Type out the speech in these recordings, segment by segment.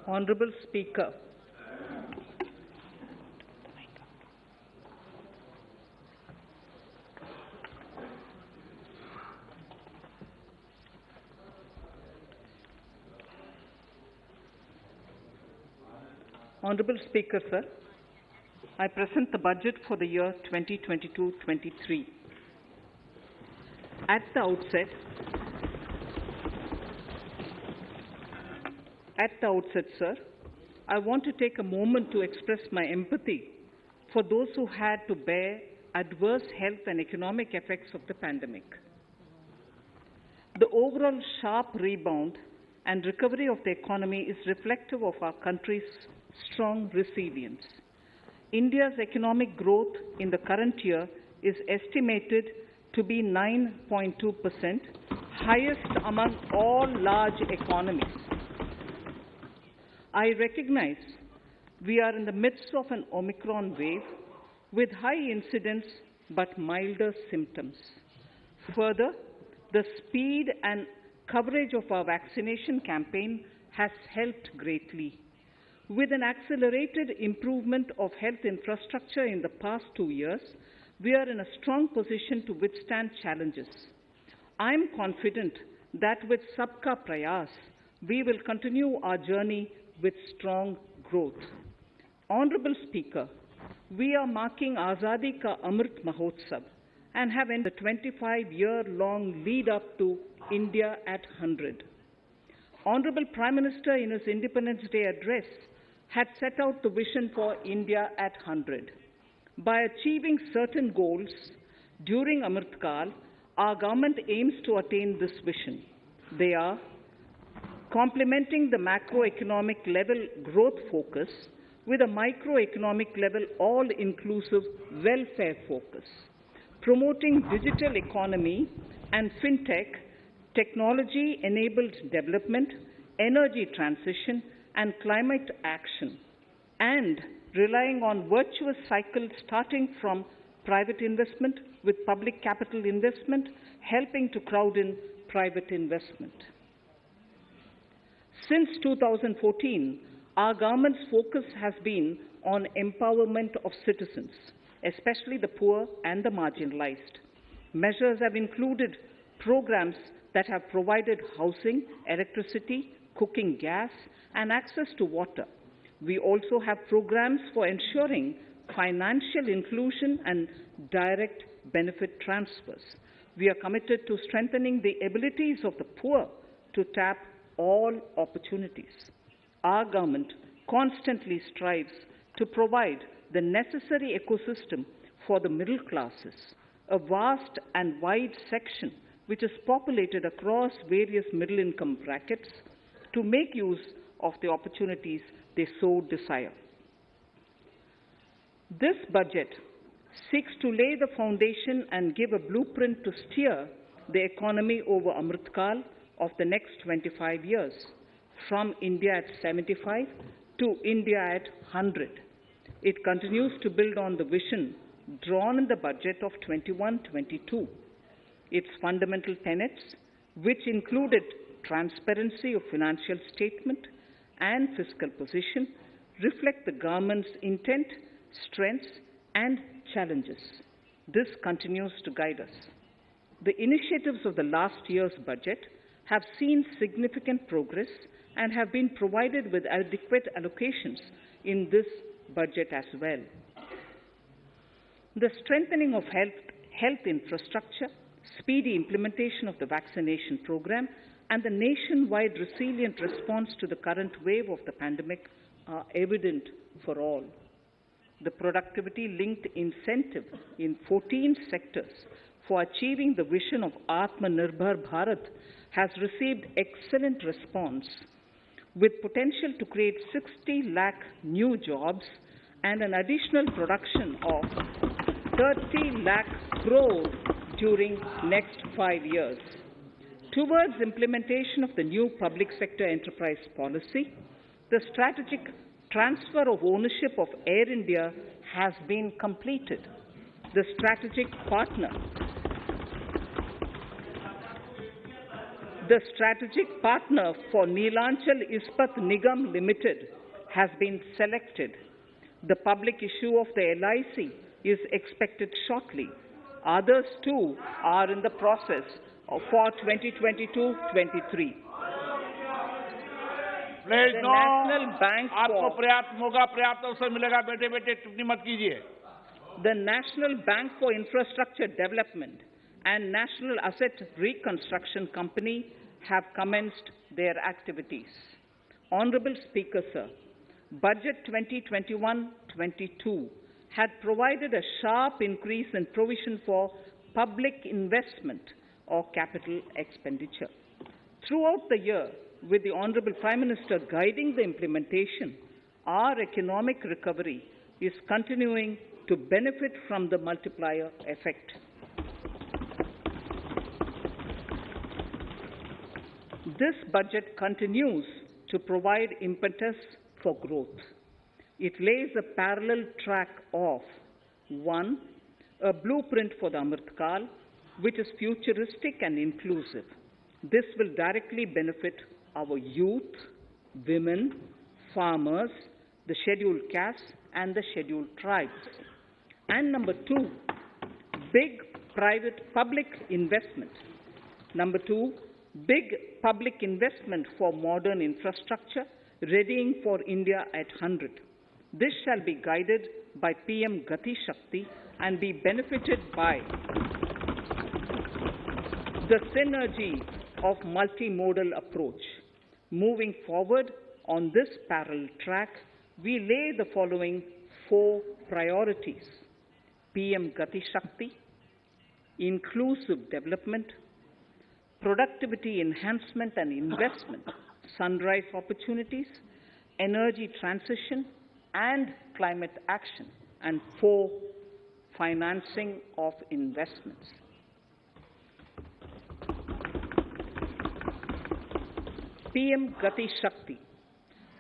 Honorable Speaker, Honorable Speaker, sir, I present the budget for the year 2022-23. At the outset, sir, I want to take a moment to express my empathy for those who had to bear adverse health and economic effects of the pandemic. The overall sharp rebound and recovery of the economy is reflective of our country's strong resilience. India's economic growth in the current year is estimated to be 9.2%, highest among all large economies. I recognize we are in the midst of an Omicron wave with high incidence but milder symptoms. Further, the speed and coverage of our vaccination campaign has helped greatly. With an accelerated improvement of health infrastructure in the past 2 years, we are in a strong position to withstand challenges. I am confident that with Sabka Prayas, we will continue our journey with strong growth. Honorable Speaker, we are marking Azadi Ka Amrit Mahotsav and have entered the 25-year-long lead up to India at 100. Honorable Prime Minister in his Independence Day address had set out the vision for India at 100. By achieving certain goals during Amritkal, our government aims to attain this vision. They are complementing the macroeconomic level growth focus with a microeconomic level all-inclusive welfare focus, promoting digital economy and fintech, technology-enabled development, energy transition, and climate action, and relying on virtuous cycles starting from private investment with public capital investment, helping to crowd in private investment. Since 2014, our government's focus has been on empowerment of citizens, especially the poor and the marginalized. Measures have included programs that have provided housing, electricity, cooking gas, and access to water. We also have programs for ensuring financial inclusion and direct benefit transfers. We are committed to strengthening the abilities of the poor to tap all opportunities. Our government constantly strives to provide the necessary ecosystem for the middle classes, a vast and wide section which is populated across various middle income brackets, to make use of the opportunities they so desire. This budget seeks to lay the foundation and give a blueprint to steer the economy over Amritkal of the next 25 years, from India at 75 to India at 100. It continues to build on the vision drawn in the budget of 21-22. Its fundamental tenets, which included transparency of financial statement and fiscal position, reflect the government's intent, strengths, and challenges. This continues to guide us. The initiatives of the last year's budget have seen significant progress and have been provided with adequate allocations in this budget as well. The strengthening of health infrastructure, speedy implementation of the vaccination program, and the nationwide resilient response to the current wave of the pandemic are evident for all. The productivity-linked incentive in 14 sectors for achieving the vision of Atmanirbhar Bharat has received excellent response, with potential to create 60 lakh new jobs and an additional production of 30 lakh crore during next 5 years. Towards implementation of the new public sector enterprise policy, the strategic transfer of ownership of Air India has been completed. The strategic partner The strategic partner for Neelanchal Ispat Nigam Limited has been selected. The public issue of the LIC is expected shortly. Others too are in the process for 2022-23. Please The no, National Bank आपको for पर्याप्त मौका, पर्याप्त अवसर मिलेगा। बेटे बेटे टिप्पणी मत कीजिए। the National Bank for Infrastructure Development and National Asset Reconstruction Company have commenced their activities. Honorable Speaker, sir, Budget 2021-22 had provided a sharp increase in provision for public investment or capital expenditure. Throughout the year, with the Honorable Prime Minister guiding the implementation, our economic recovery is continuing to benefit from the multiplier effect. This budget continues to provide impetus for growth. It lays a parallel track of 1. A blueprint for the Amrit Kal, which is futuristic and inclusive. This will directly benefit our youth, women, farmers, the scheduled castes, and the scheduled tribes. And number 2, big public investment. Number 2, big public investment for modern infrastructure, readying for India at 100. This shall be guided by PM Gati Shakti and be benefited by the synergy of multimodal approach. Moving forward on this parallel track, we lay the following 4 priorities: PM Gati Shakti, inclusive development, productivity enhancement and investment, sunrise opportunities, energy transition, and climate action, and 4, financing of investments. PM Gati Shakti.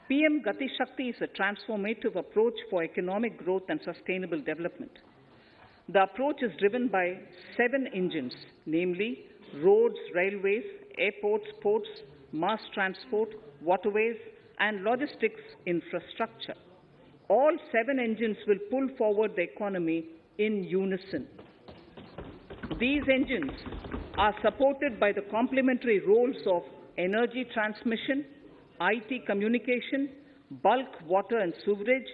PM Gati Shakti is a transformative approach for economic growth and sustainable development. The approach is driven by 7 engines, namely roads, railways, airports, ports, mass transport, waterways, and logistics infrastructure. All 7 engines will pull forward the economy in unison. These engines are supported by the complementary roles of energy transmission, IT communication, bulk water and sewerage,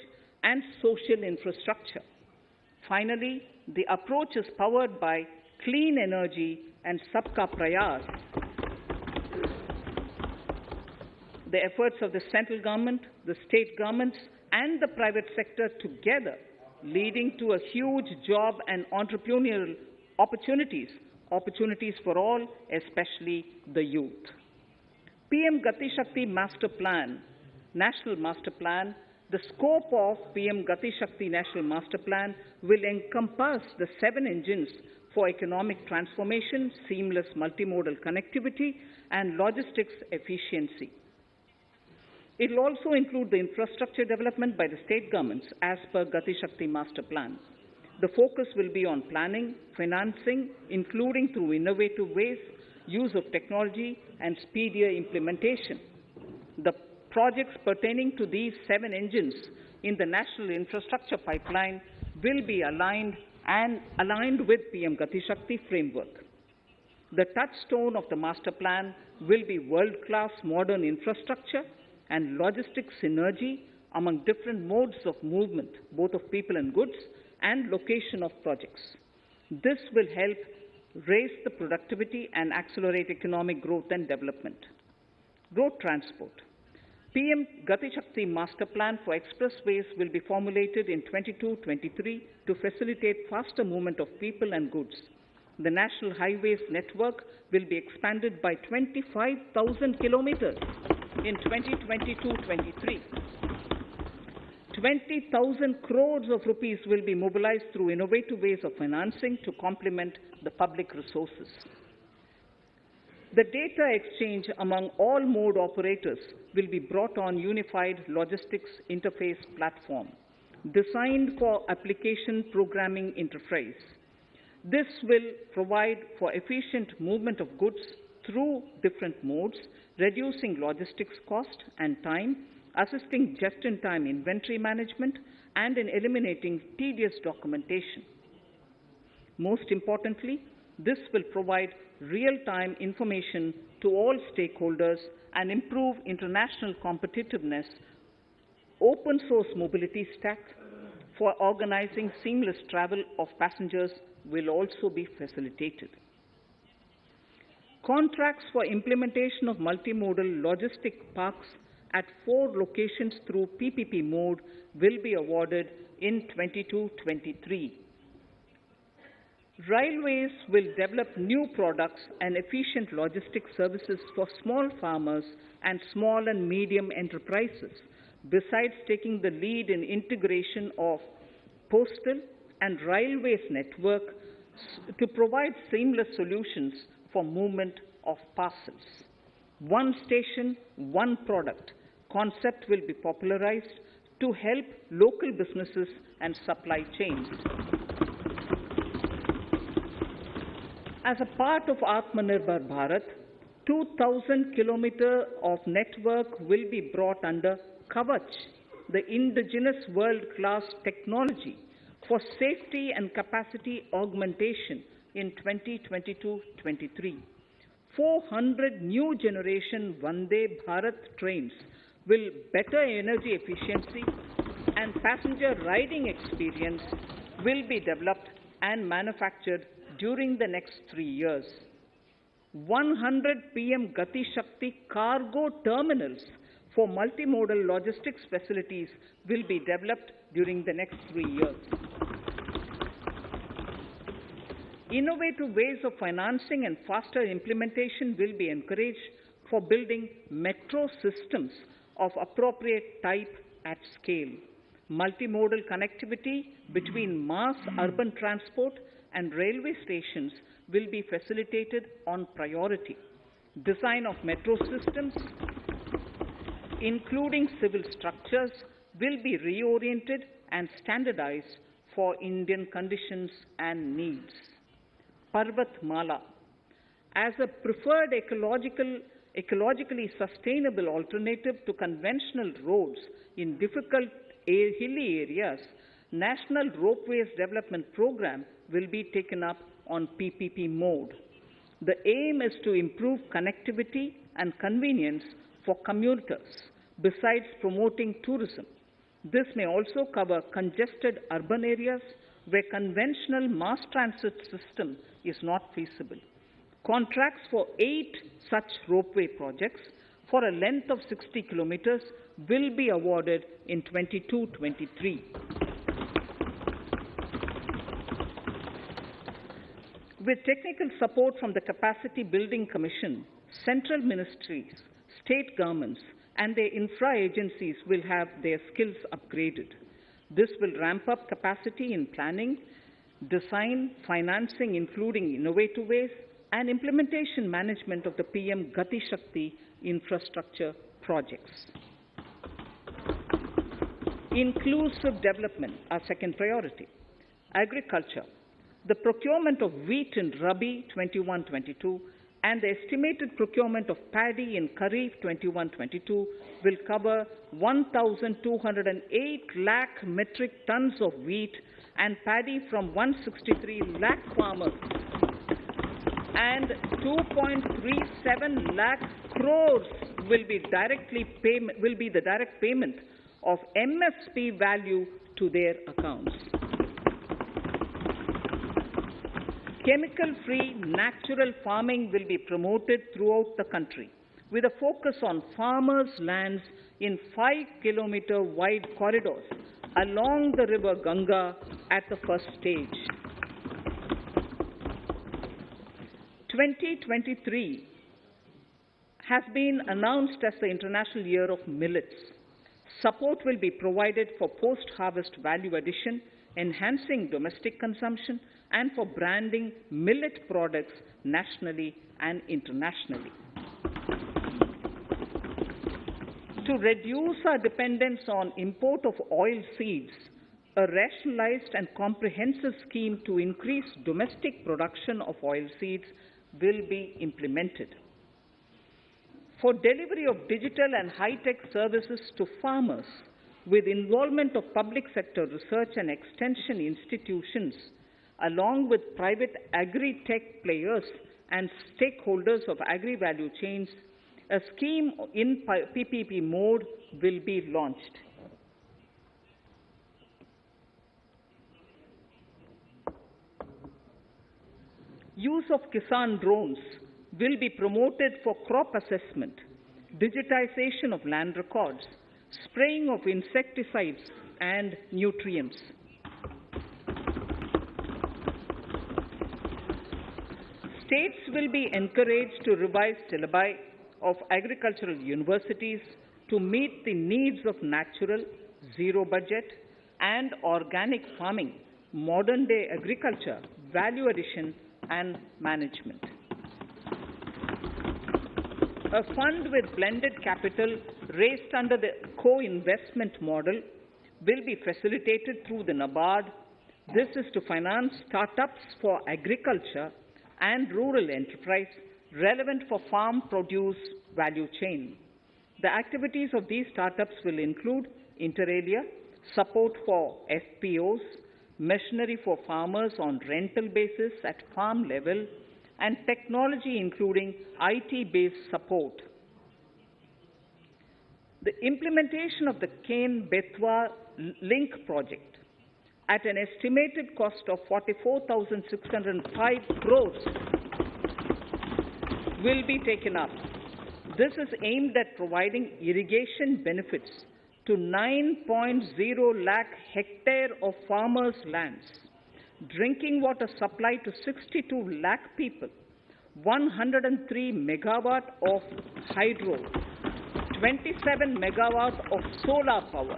and social infrastructure. Finally, the approach is powered by clean energy and Sabka Prayas. The efforts of the central government, the state governments, and the private sector together, leading to a huge job and entrepreneurial opportunities for all, especially the youth. PM Gati Shakti Master Plan, National Master Plan, the scope of PM Gati Shakti National Master Plan will encompass the 7 engines for economic transformation, seamless multimodal connectivity, and logistics efficiency. It will also include the infrastructure development by the state governments as per Gati Shakti Master Plan. The focus will be on planning, financing, including through innovative ways, use of technology, and speedier implementation. The projects pertaining to these 7 engines in the national infrastructure pipeline will be aligned with PM Gati Shakti framework. The touchstone of the master plan will be world-class modern infrastructure and logistics synergy among different modes of movement, both of people and goods, and location of projects. This will help raise the productivity and accelerate economic growth and development. Road transport. PM Gati Shakti Master Plan for expressways will be formulated in 22-23 to facilitate faster movement of people and goods. The national highways network will be expanded by 25,000 kilometers in 2022-23. 20,000 crores of rupees will be mobilized through innovative ways of financing to complement the public resources. The data exchange among all mode operators will be brought on unified logistics interface platform, designed for application programming interface. This will provide for efficient movement of goods through different modes, reducing logistics cost and time, assisting just-in-time inventory management, and in eliminating tedious documentation. Most importantly, this will provide real-time information to all stakeholders and improve international competitiveness. Open source mobility stack for organizing seamless travel of passengers will also be facilitated. Contracts for implementation of multimodal logistic parks at 4 locations through PPP mode will be awarded in 22-23. Railways will develop new products and efficient logistic services for small farmers and small and medium enterprises, besides taking the lead in integration of postal and railways network to provide seamless solutions for movement of parcels. One station, one product concept will be popularized to help local businesses and supply chains. As a part of Atmanirbhar Bharat, 2,000 kilometers of network will be brought under Kavach, the indigenous world-class technology for safety and capacity augmentation in 2022-23. 400 new generation Vande Bharat trains will better energy efficiency and passenger riding experience will be developed and manufactured during the next 3 years. 100 PM Gati Shakti cargo terminals for multimodal logistics facilities will be developed during the next 3 years. Innovative ways of financing and faster implementation will be encouraged for building metro systems of appropriate type at scale. Multimodal connectivity between mass urban transport and railway stations will be facilitated on priority. Design of metro systems, including civil structures, will be reoriented and standardized for Indian conditions and needs. Parvat Mala, as a preferred ecologically sustainable alternative to conventional roads in difficult hilly areas, National Ropeways Development Program will be taken up on PPP mode. The aim is to improve connectivity and convenience for commuters, besides promoting tourism. This may also cover congested urban areas where conventional mass transit system is not feasible. Contracts for 8 such ropeway projects for a length of 60 kilometers will be awarded in 22-23. With technical support from the Capacity Building Commission, central ministries, state governments, and their infra agencies will have their skills upgraded. This will ramp up capacity in planning, design, financing, including innovative ways, and implementation management of the PM Gati Shakti infrastructure projects. Inclusive development, our second priority. Agriculture. The procurement of wheat in Rabi 21-22 and the estimated procurement of paddy in Kharif 21-22 will cover 1,208 lakh metric tons of wheat and paddy from 163 lakh farmers, and 2.37 lakh crores will be the direct payment of MSP value to their accounts. Chemical-free natural farming will be promoted throughout the country with a focus on farmers' lands in 5-kilometer wide corridors along the river Ganga at the first stage. 2023 has been announced as the International Year of Millets. Support will be provided for post-harvest value addition, enhancing domestic consumption, and for branding millet products nationally and internationally. To reduce our dependence on import of oil seeds, a rationalized and comprehensive scheme to increase domestic production of oil seeds will be implemented. for delivery of digital and high-tech services to farmers with involvement of public sector research and extension institutions, along with private agri-tech players and stakeholders of agri-value chains, a scheme in PPP mode will be launched. Use of Kisan drones will be promoted for crop assessment, digitization of land records, spraying of insecticides and nutrients. States will be encouraged to revise syllabi of agricultural universities to meet the needs of natural, zero budget, and organic farming, modern day agriculture, value addition, and management. A fund with blended capital raised under the co-investment model will be facilitated through the NABARD. This is to finance startups for agriculture and rural enterprise relevant for farm produce value chain. The activities of these startups will include inter alia, support for FPOs, machinery for farmers on rental basis at farm level, and technology including IT-based support. The implementation of the Ken-Betwa link project at an estimated cost of 44,605 crores will be taken up. This is aimed at providing irrigation benefits to 9.0 lakh hectare of farmers' lands, drinking water supply to 62 lakh people, 103 megawatt of hydro, 27 megawatt of solar power,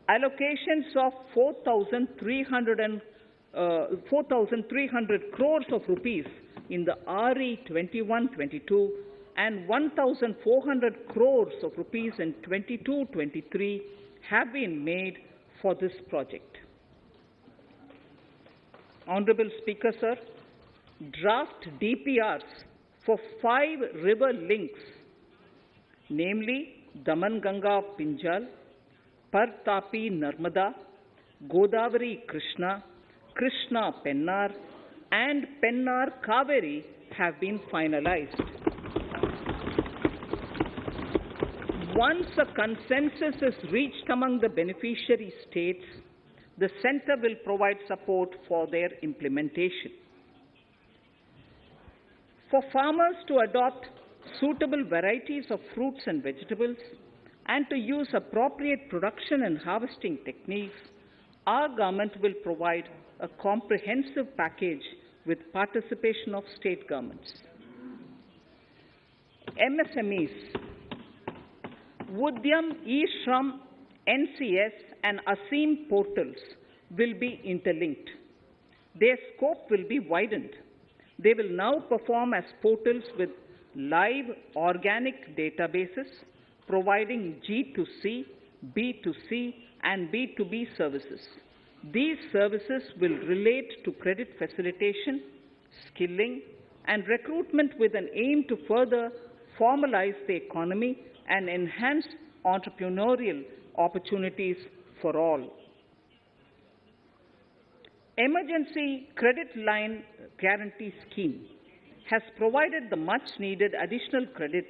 allocations of 4,300 crores of rupees in the RE 21-22 and 1,400 crores of rupees in 22-23 have been made for this project. Honorable Speaker, sir, draft DPRs for 5 river links, namely Daman-Ganga Pinjal, Par-Tapi Narmada, Godavari Krishna, Krishna Pennar, and Pennar Kaveri have been finalized. Once a consensus is reached among the beneficiary states, the Centre will provide support for their implementation. For farmers to adopt suitable varieties of fruits and vegetables and to use appropriate production and harvesting techniques, our government will provide a comprehensive package with participation of state governments. MSMEs, Udyam, eShram, NCS and ASEEM portals will be interlinked. Their scope will be widened. They will now perform as portals with live organic databases, providing G2C, B2C, and B2B services. These services will relate to credit facilitation, skilling, and recruitment with an aim to further formalize the economy and enhance entrepreneurial opportunities for all. Emergency Credit Line Guarantee Scheme has provided the much-needed additional credit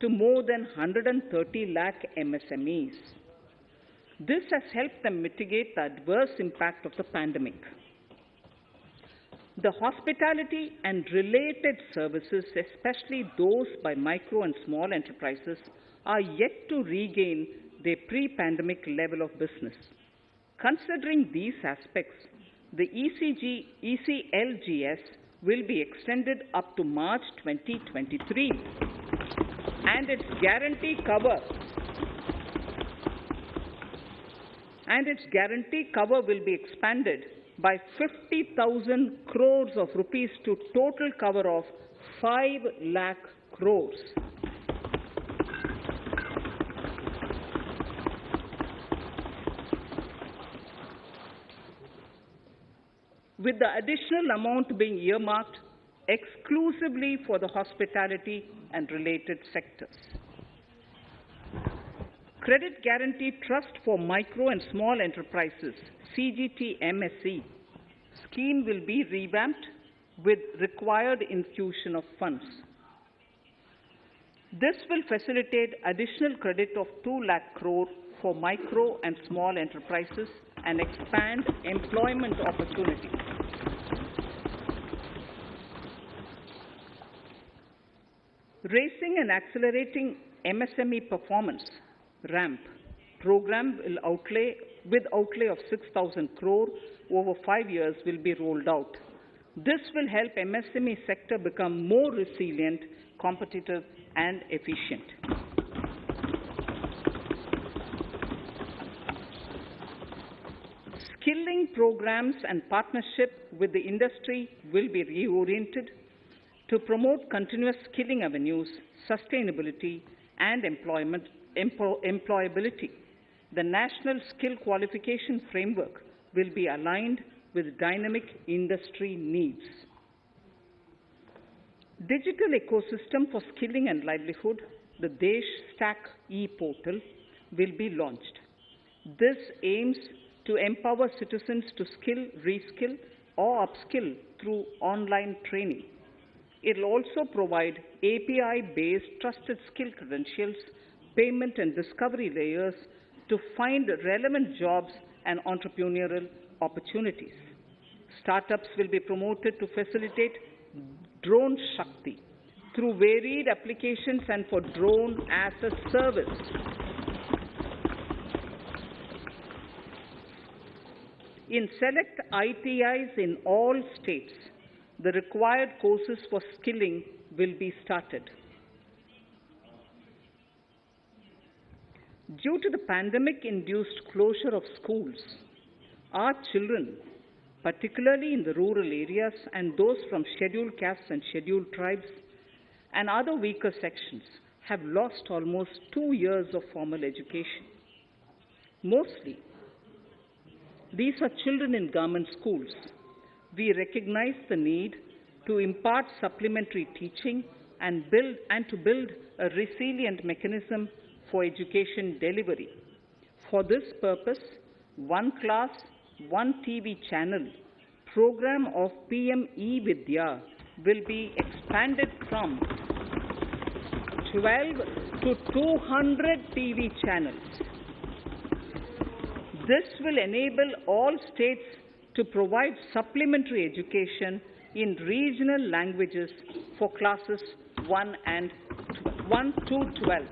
to more than 130 lakh MSMEs. This has helped them mitigate the adverse impact of the pandemic. The hospitality and related services, especially those by micro and small enterprises, are yet to regain their pre-pandemic level of business. Considering these aspects, the ECLGS will be extended up to March 2023, and its guarantee cover will be expanded by 50,000 crores of rupees to total cover of 5 lakh crores. With the additional amount being earmarked, exclusively for the hospitality and related sectors. Credit Guarantee Trust for Micro and Small Enterprises, CGT-MSE, scheme will be revamped with required infusion of funds. This will facilitate additional credit of 2 lakh crore for micro and small enterprises and expand employment opportunities. Raising and Accelerating MSME Performance, RAMP, program with outlay of 6,000 crore over 5 years will be rolled out. This will help MSME sector become more resilient, competitive and efficient. Skilling programs and partnership with the industry will be reoriented to promote continuous skilling avenues, sustainability and employability. The National Skill Qualification Framework will be aligned with dynamic industry needs. Digital ecosystem for skilling and livelihood, the Desh Stack e-portal, will be launched. This aims to empower citizens to skill, reskill or upskill through online training. It will also provide API-based trusted skill credentials, payment and discovery layers to find relevant jobs and entrepreneurial opportunities. Startups will be promoted to facilitate Drone Shakti through varied applications and for drone as a service. In select ITIs in all states, the required courses for skilling will be started. Due to the pandemic-induced closure of schools, our children, particularly in the rural areas and those from scheduled castes and scheduled tribes and other weaker sections, have lost almost 2 years of formal education. Mostly, these are children in government schools. We recognize the need to impart supplementary teaching and to build a resilient mechanism for education delivery. For this purpose, One Class, One TV channel program of PM E-Vidya will be expanded from 12 to 200 TV channels. This will enable all states to provide supplementary education in regional languages for classes 1 to 12.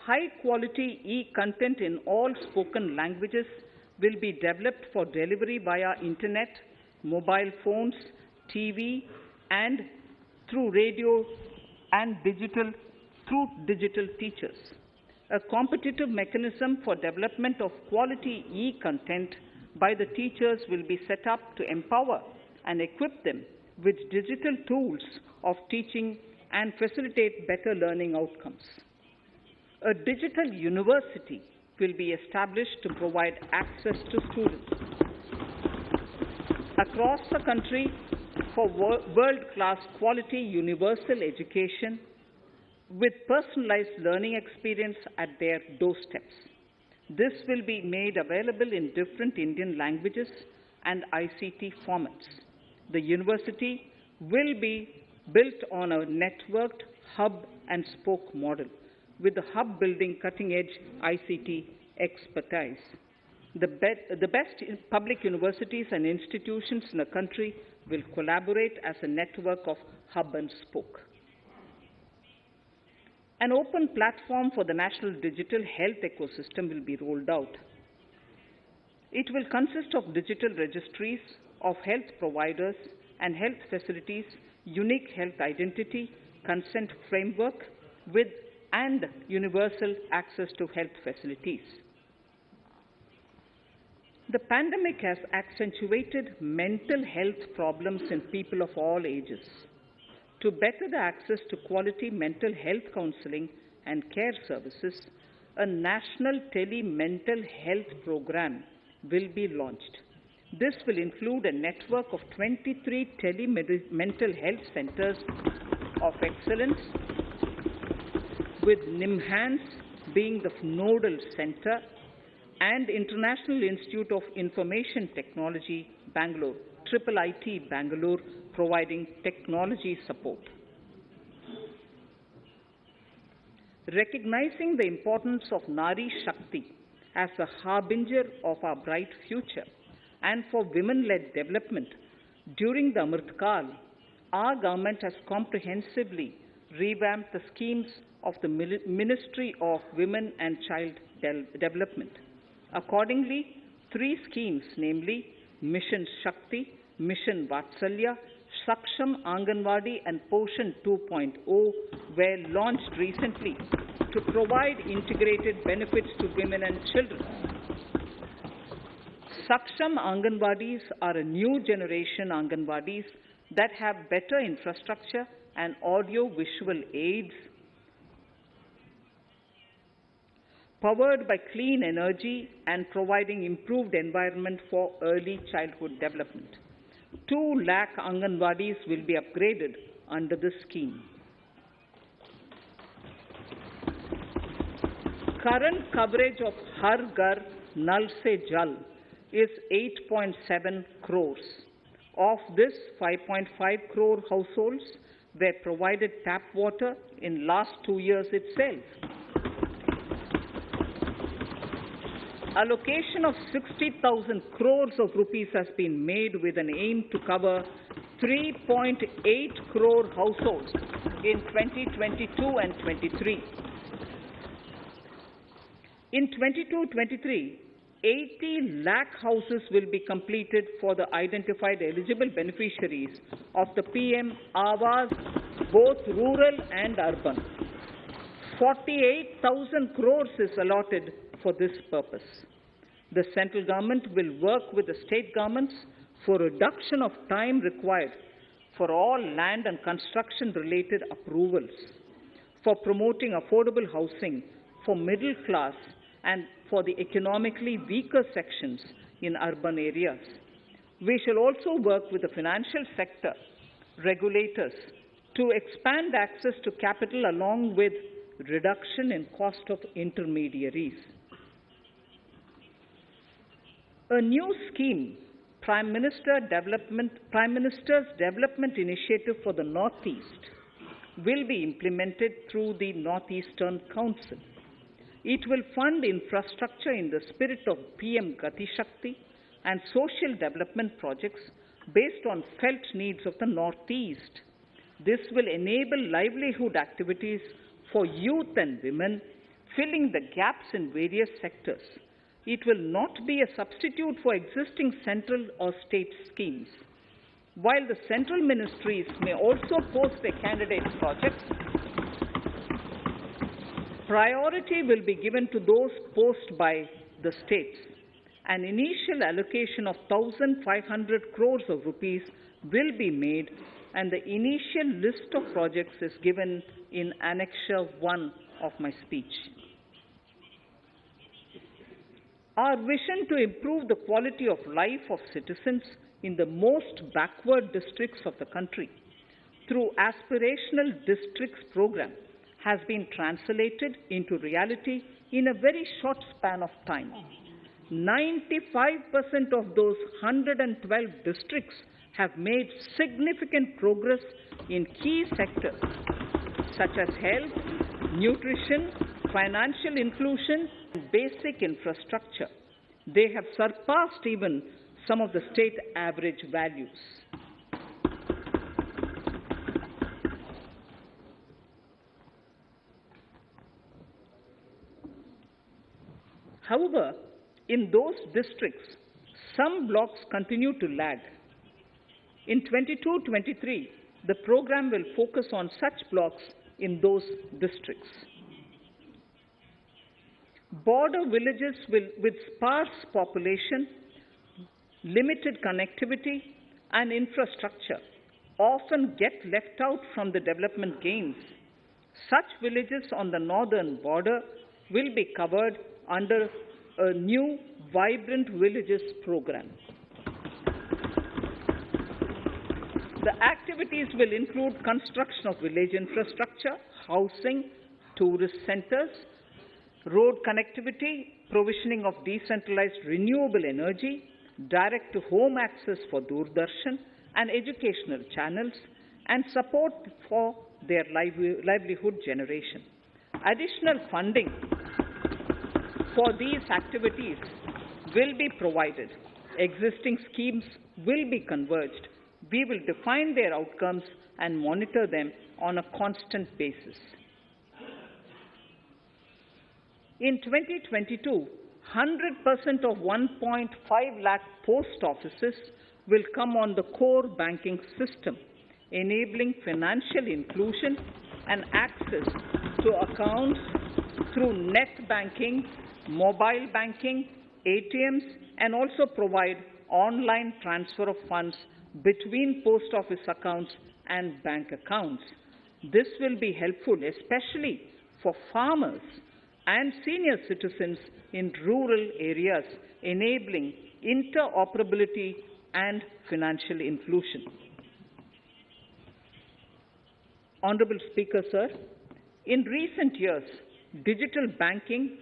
High-quality e-content in all spoken languages will be developed for delivery via internet, mobile phones, TV, and through radio and digital teachers. A competitive mechanism for development of quality e-content by the teachers will be set up to empower and equip them with digital tools of teaching and facilitate better learning outcomes. A digital university will be established to provide access to students across the country for world-class quality universal education with personalized learning experience at their doorsteps. This will be made available in different Indian languages and ICT formats. The university will be built on a networked hub and spoke model, with the hub building cutting-edge ICT expertise. The best public universities and institutions in the country will collaborate as a network of hub and spoke. An open platform for the national digital health ecosystem will be rolled out. It will consist of digital registries of health providers and health facilities, unique health identity, consent framework, and universal access to health facilities. The pandemic has accentuated mental health problems in people of all ages. To better the access to quality mental health counseling and care services, a national tele-mental health program will be launched. This will include a network of 23 mental health centers of excellence, with NIMHANS being the nodal center, and International Institute of Information Technology, Bangalore, IIIT Bangalore, providing technology support. Recognizing the importance of Nari Shakti as a harbinger of our bright future and for women-led development, during the Amritkal, our government has comprehensively revamped the schemes of the Ministry of Women and Child Development. Accordingly, 3 schemes, namely Mission Shakti, Mission Vatsalya, Saksham Anganwadi and Poshan 2.0 were launched recently to provide integrated benefits to women and children. Saksham Anganwadis are a new generation Anganwadis that have better infrastructure and audio-visual aids, powered by clean energy and providing improved environment for early childhood development. 2 lakh Anganwadis will be upgraded under this scheme. Current coverage of Har Ghar Nal Se Jal is 8.7 crores. Of this, 5.5 crore households were provided tap water in last 2 years itself. Allocation of 60,000 crores of rupees has been made with an aim to cover 3.8 crore households in 2022 and 23. In 22-23, 80 lakh houses will be completed for the identified eligible beneficiaries of the PM Awas, both rural and urban. 48,000 crores is allotted for this purpose. The central government will work with the state governments for reduction of time required for all land and construction related approvals, for promoting affordable housing for middle class and for the economically weaker sections in urban areas. We shall also work with the financial sector regulators to expand access to capital along with reduction in cost of intermediaries. A new scheme, Prime Minister's Development Initiative for the Northeast, will be implemented through the Northeastern Council. It will fund infrastructure in the spirit of PM Gati Shakti and social development projects based on felt needs of the Northeast. This will enable livelihood activities for youth and women, filling the gaps in various sectors. It will not be a substitute for existing central or state schemes. While the central ministries may also post their candidate projects, priority will be given to those posted by the states. An initial allocation of 1,500 crores of rupees will be made, and the initial list of projects is given in Annexure 1 of my speech. Our vision to improve the quality of life of citizens in the most backward districts of the country through Aspirational Districts program has been translated into reality in a very short span of time. 95% of those 112 districts have made significant progress in key sectors such as health, nutrition, financial inclusion, and basic infrastructure. They have surpassed even some of the state average values. However, in those districts, some blocks continue to lag. In 22-23, the program will focus on such blocks in those districts. Border villages with sparse population, limited connectivity, and infrastructure often get left out from the development gains. Such villages on the northern border will be covered under a new Vibrant Villages program. The activities will include construction of village infrastructure, housing, tourist centers, road connectivity, provisioning of decentralized renewable energy, direct-to-home access for Doordarshan and educational channels, and support for their livelihood generation. Additional funding for these activities will be provided. Existing schemes will be converged. We will define their outcomes and monitor them on a constant basis. In 2022, 100% of 1.5 lakh post offices will come on the core banking system, enabling financial inclusion and access to accounts through net banking, mobile banking, ATMs, and also provide online transfer of funds between post office accounts and bank accounts. This will be helpful, especially for farmers and senior citizens in rural areas, enabling interoperability and financial inclusion. Honorable Speaker, sir, in recent years, digital banking,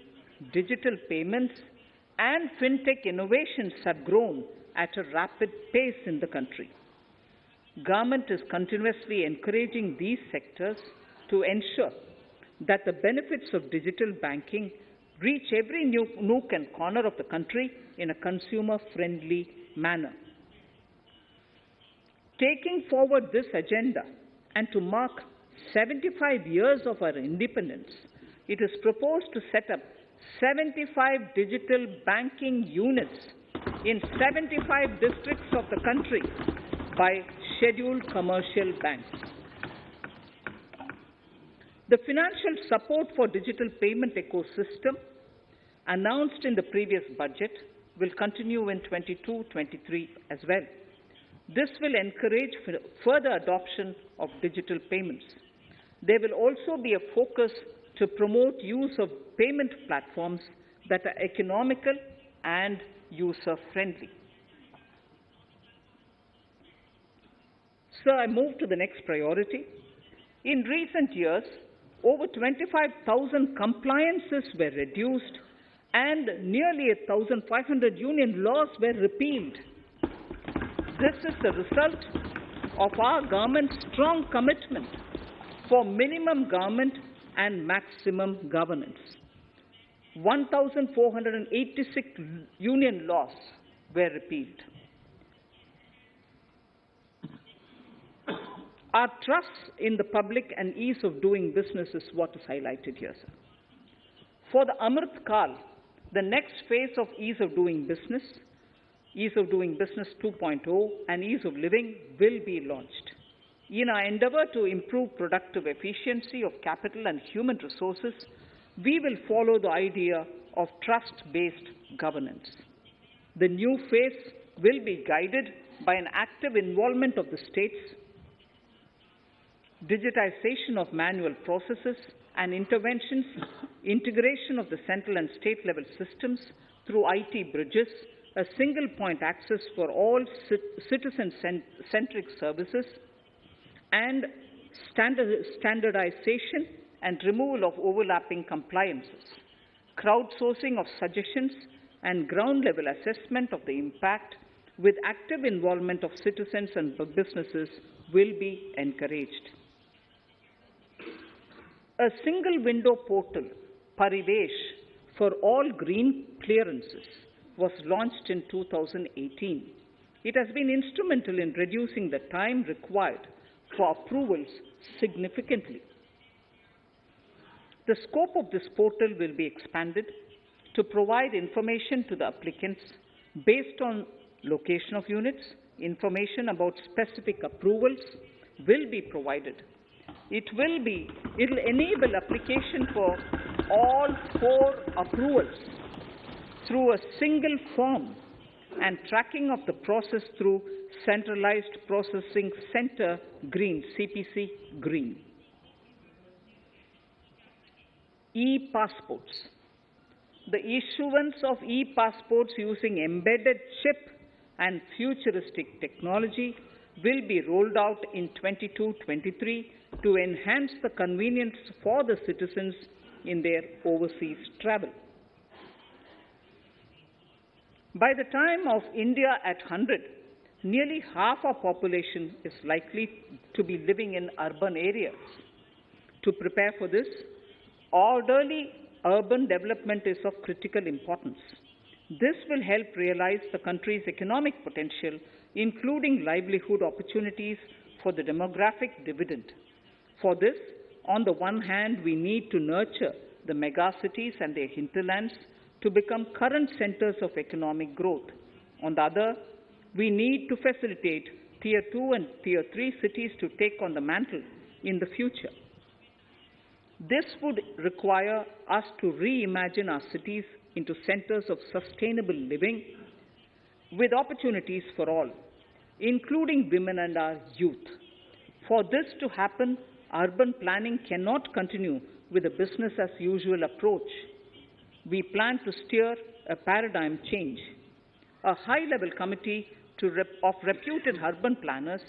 digital payments, and fintech innovations have grown at a rapid pace in the country. Government is continuously encouraging these sectors to ensure that the benefits of digital banking reach every nook and corner of the country in a consumer-friendly manner. Taking forward this agenda and to mark 75 years of our independence, it is proposed to set up 75 digital banking units in 75 districts of the country by scheduled commercial banks. The financial support for digital payment ecosystem announced in the previous budget will continue in 22-23 as well. This will encourage further adoption of digital payments. There will also be a focus to promote use of payment platforms that are economical and user-friendly. Sir, I move to the next priority. In recent years, over 25,000 compliances were reduced and nearly 1,500 union laws were repealed. This is the result of our government's strong commitment for minimum government and maximum governance. 1,486 union laws were repealed. Our trust in the public and ease of doing business is what is highlighted here, sir. For the Amrit Kal, the next phase of ease of doing business 2.0 and ease of living will be launched. In our endeavor to improve productive efficiency of capital and human resources, we will follow the idea of trust-based governance. The new phase will be guided by an active involvement of the states, digitization of manual processes and interventions, integration of the central and state level systems through IT bridges, a single point access for all citizen-centric services, and standardization and removal of overlapping compliances. Crowdsourcing of suggestions and ground-level assessment of the impact with active involvement of citizens and businesses will be encouraged. A single window portal, Parivesh, for all green clearances was launched in 2018. It has been instrumental in reducing the time required for approvals significantly. The scope of this portal will be expanded to provide information to the applicants based on location of units. Information about specific approvals will be provided. It will enable application for all 4 approvals through a single form and tracking of the process through Centralized Processing Center Green, CPC Green. E-passports. the issuance of e-passports using embedded chip and futuristic technology will be rolled out in 22-23 to enhance the convenience for the citizens in their overseas travel. By the time of India at 100, nearly half our population is likely to be living in urban areas. To prepare for this, orderly urban development is of critical importance. This will help realize the country's economic potential, including livelihood opportunities for the demographic dividend. For this, on the one hand, we need to nurture the megacities and their hinterlands to become current centers of economic growth. On the other, we need to facilitate Tier 2 and Tier 3 cities to take on the mantle in the future. This would require us to reimagine our cities into centers of sustainable living with opportunities for all, including women and our youth. For this to happen, urban planning cannot continue with a business-as-usual approach. We plan to steer a paradigm change. A high-level committee of reputed urban planners,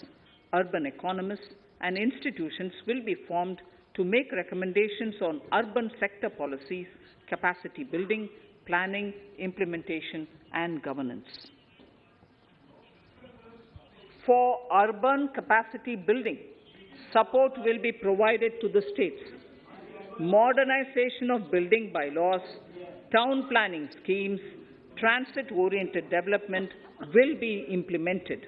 urban economists, and institutions will be formed to make recommendations on urban sector policies, capacity building, planning, implementation, and governance. For urban capacity building, support will be provided to the states. Modernization of building bylaws, town planning schemes, transit-oriented development will be implemented.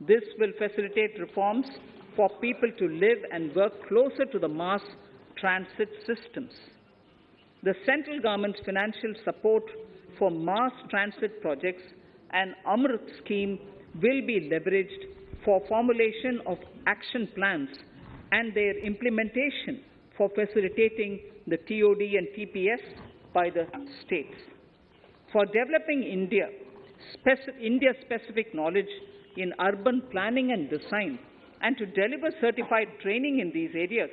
This will facilitate reforms for people to live and work closer to the mass transit systems. The central government's financial support for mass transit projects and Amrit scheme will be leveraged for formulation of action plans and their implementation for facilitating the TOD and TPS by the states. For developing India-specific knowledge in urban planning and design, and to deliver certified training in these areas,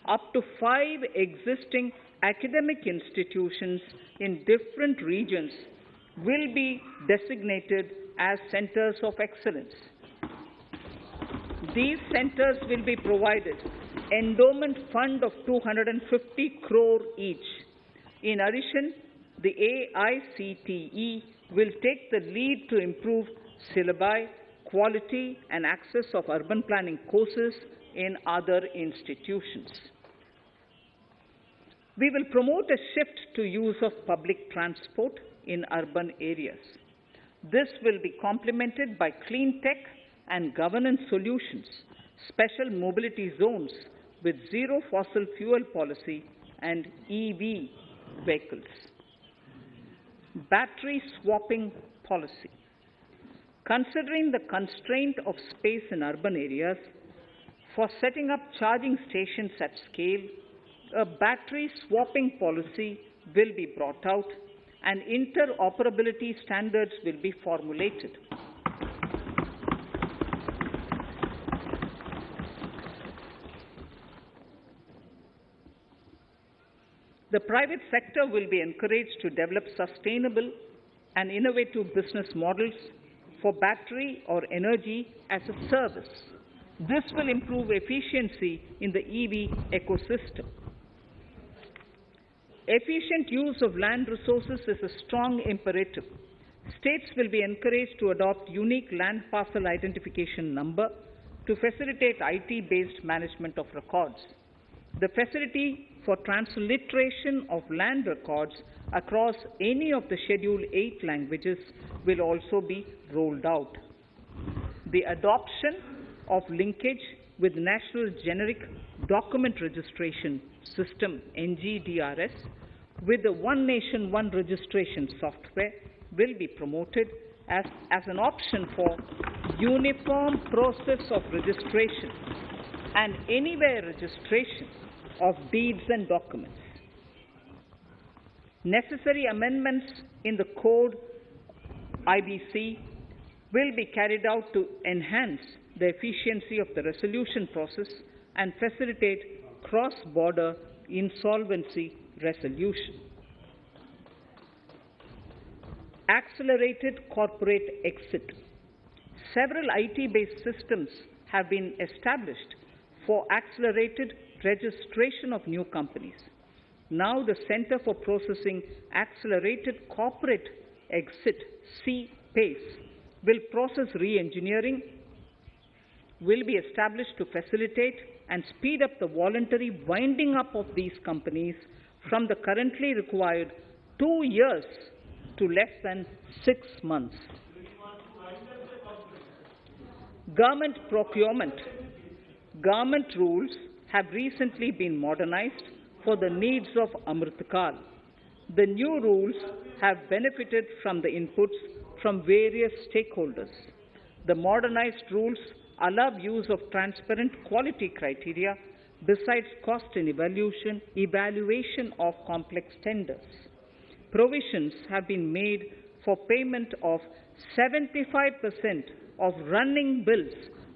up to 5 existing academic institutions in different regions will be designated as centers of excellence. These centers will be provided endowment fund of 250 crore each. In addition, the AICTE will take the lead to improve syllabi, quality and access of urban planning courses in other institutions. We will promote a shift to use of public transport in urban areas. This will be complemented by clean tech and governance solutions, special mobility zones with zero fossil fuel policy and EV vehicles. Battery swapping policy. Considering the constraint of space in urban areas, for setting up charging stations at scale, a battery swapping policy will be brought out and interoperability standards will be formulated. The private sector will be encouraged to develop sustainable and innovative business models for battery or energy as a service. This will improve efficiency in the EV ecosystem. Efficient use of land resources is a strong imperative. States will be encouraged to adopt unique land parcel identification number to facilitate IT-based management of records. The facility for transliteration of land records across any of the Schedule 8 languages will also be rolled out. The adoption of linkage with National Generic Document Registration System, NGDRS, with the One Nation, One Registration software will be promoted as an option for uniform process of registration and anywhere registration of deeds and documents. Necessary amendments in the code IBC will be carried out to enhance the efficiency of the resolution process and facilitate cross-border insolvency resolution. Accelerated corporate exit. Several IT-based systems have been established for accelerated registration of new companies. Now the Center for Processing Accelerated Corporate Exit, CPACE, will process re-engineering, will be established to facilitate and speed up the voluntary winding up of these companies from the currently required 2 years to less than 6 months. Government procurement. Government rules have recently been modernized for the needs of Amrit Kal. The new rules have benefited from the inputs from various stakeholders. The modernized rules allow use of transparent quality criteria besides cost and evaluation of complex tenders. Provisions have been made for payment of 75% of running bills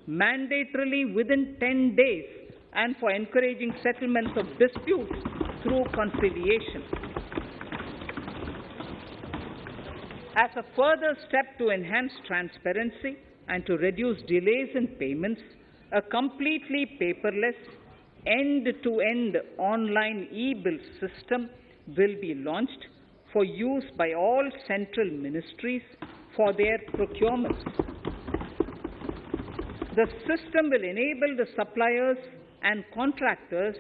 mandatorily within 10 days and for encouraging settlements of disputes through conciliation. As a further step to enhance transparency and to reduce delays in payments, a completely paperless, end-to-end online e-bill system will be launched for use by all central ministries for their procurements. The system will enable the suppliers and contractors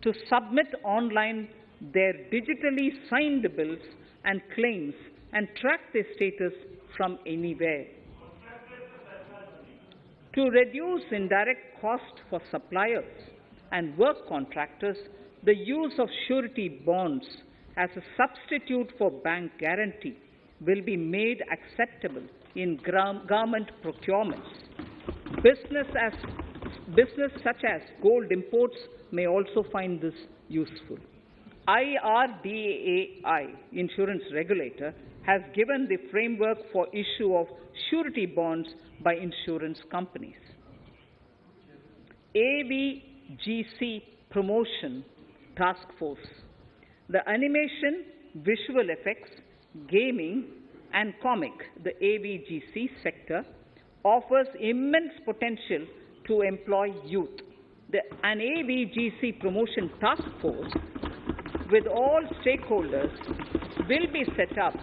to submit online their digitally signed bills and claims and track their status from anywhere. To reduce indirect cost for suppliers and work contractors, the use of surety bonds as a substitute for bank guarantee will be made acceptable in government procurements. Business such as gold imports may also find this useful. IRDAI, insurance regulator, has given the framework for issue of surety bonds by insurance companies. AVGC Promotion Task Force. The animation, visual effects, gaming, and comic, the AVGC sector, offers immense potential to employ youth. An AVGC Promotion Task Force with all stakeholders will be set up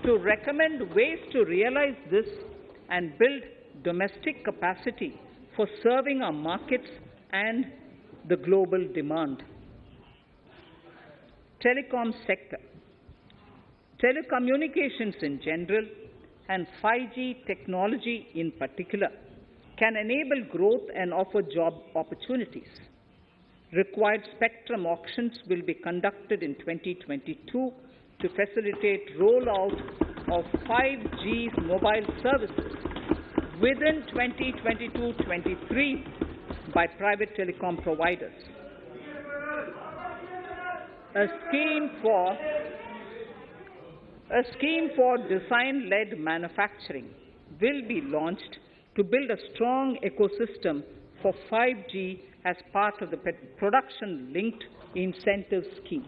to recommend ways to realize this and build domestic capacity for serving our markets and the global demand. Telecom sector. Telecommunications in general and 5G technology in particular can enable growth and offer job opportunities. Required spectrum auctions will be conducted in 2022 to facilitate rollout of 5G mobile services within 2022-23 by private telecom providers. A scheme for design-led manufacturing will be launched to build a strong ecosystem for 5G as part of the production-linked incentive scheme.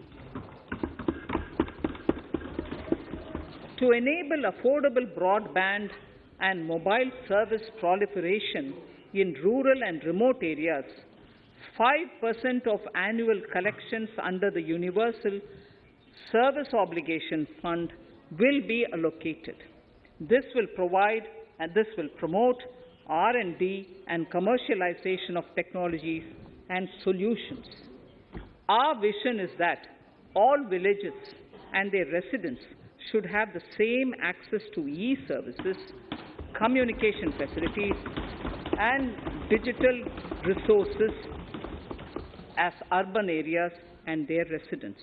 To enable affordable broadband and mobile service proliferation in rural and remote areas, 5% of annual collections under the Universal Service Obligation Fund will be allocated. This will promote R&D and commercialization of technologies and solutions. Our vision is that all villages and their residents should have the same access to e-services, communication facilities, and digital resources as urban areas and their residents.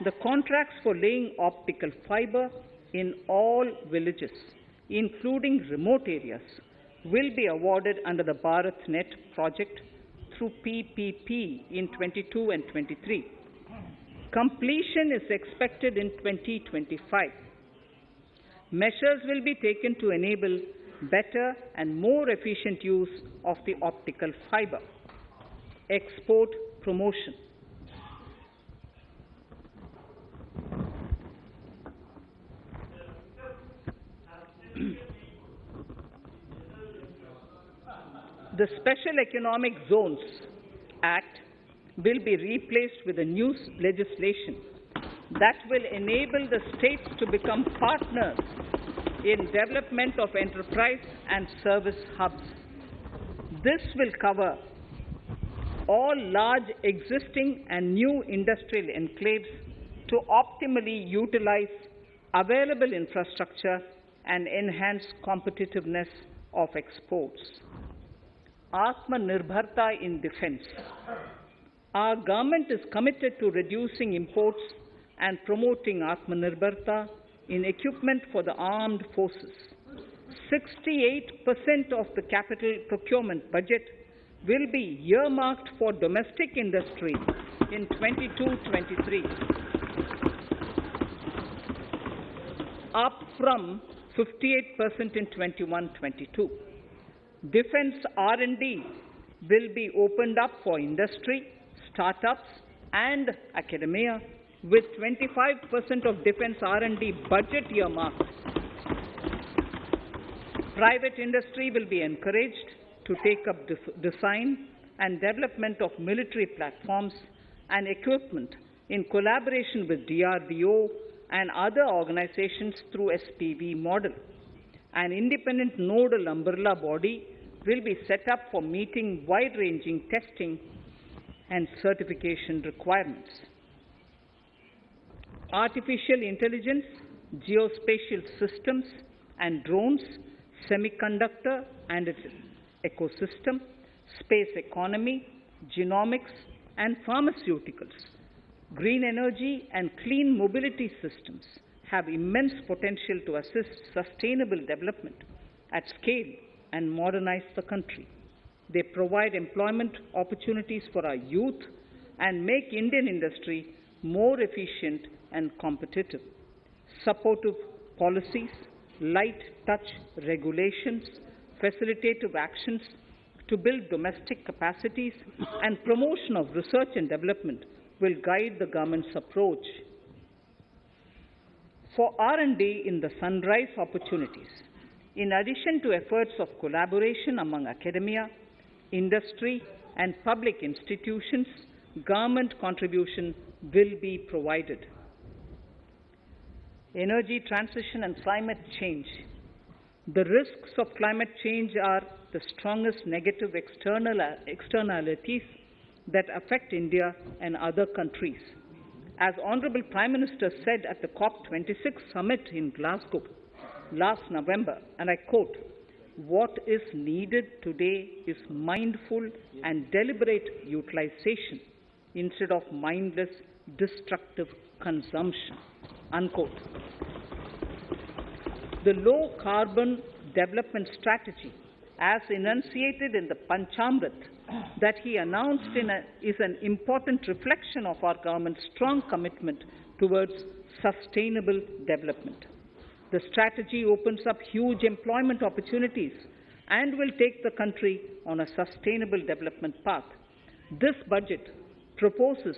The contracts for laying optical fiber in all villages, including remote areas, will be awarded under the BharatNet project through PPP in 22 and 23. Completion is expected in 2025. Measures will be taken to enable better and more efficient use of the optical fiber. Export promotion. The Special Economic Zones Act will be replaced with a new legislation that will enable the states to become partners in development of enterprise and service hubs. This will cover all large existing and new industrial enclaves to optimally utilize available infrastructure and enhance competitiveness of exports. Atmanirbharta in defense. Our government is committed to reducing imports and promoting Atmanirbharta in equipment for the armed forces. 68% of the capital procurement budget will be earmarked for domestic industry in 22-23, up from 58% in 21-22. Defense R&D will be opened up for industry, startups, and academia, with 25% of defense R&D budget earmarked. Private industry will be encouraged to take up design and development of military platforms and equipment in collaboration with DRDO and other organizations through SPV model. An independent nodal umbrella body will be set up for meeting wide-ranging testing and certification requirements. Artificial intelligence, geospatial systems and drones, semiconductor and its ecosystem, space economy, genomics and pharmaceuticals, green energy and clean mobility systems have immense potential to assist sustainable development at scale and modernize the country. They provide employment opportunities for our youth and make Indian industry more efficient and competitive. Supportive policies, light touch regulations, facilitative actions to build domestic capacities and promotion of research and development will guide the government's approach. For R&D in the sunrise opportunities, in addition to efforts of collaboration among academia, industry and public institutions, government contribution will be provided. Energy transition and climate change. The risks of climate change are the strongest negative externalities that affect India and other countries. As Honorable Prime Minister said at the COP26 summit in Glasgow last November, and I quote, "What is needed today is mindful and deliberate utilization instead of mindless, destructive consumption," unquote. The low-carbon development strategy, as enunciated in the Panchamrit that he announced is an important reflection of our government's strong commitment towards sustainable development. The strategy opens up huge employment opportunities and will take the country on a sustainable development path. This budget proposes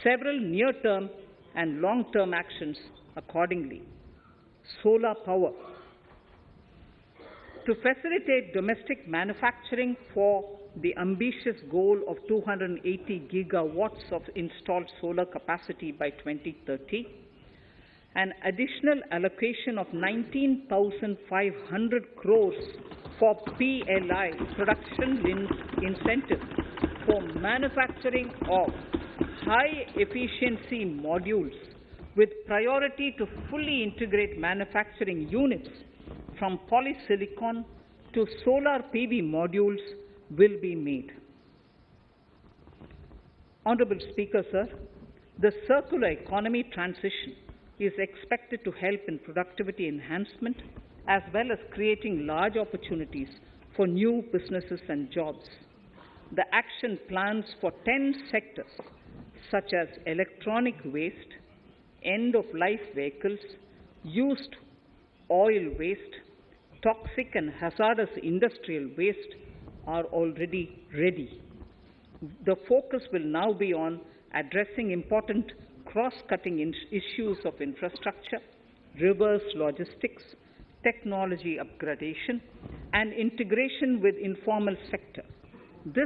several near-term and long-term actions accordingly. Solar power. To facilitate domestic manufacturing for the ambitious goal of 280 gigawatts of installed solar capacity by 2030, an additional allocation of 19,500 crores for PLI, production-linked incentive, for manufacturing of high-efficiency modules with priority to fully integrate manufacturing units from polysilicon to solar PV modules will be made. Honorable Speaker, sir, the circular economy transition is expected to help in productivity enhancement as well as creating large opportunities for new businesses and jobs. The action plans for 10 sectors such as electronic waste, end-of-life vehicles, used oil waste, toxic and hazardous industrial waste are already ready. The focus will now be on addressing important cross-cutting issues of infrastructure, reverse logistics, technology upgradation, and integration with informal sector. This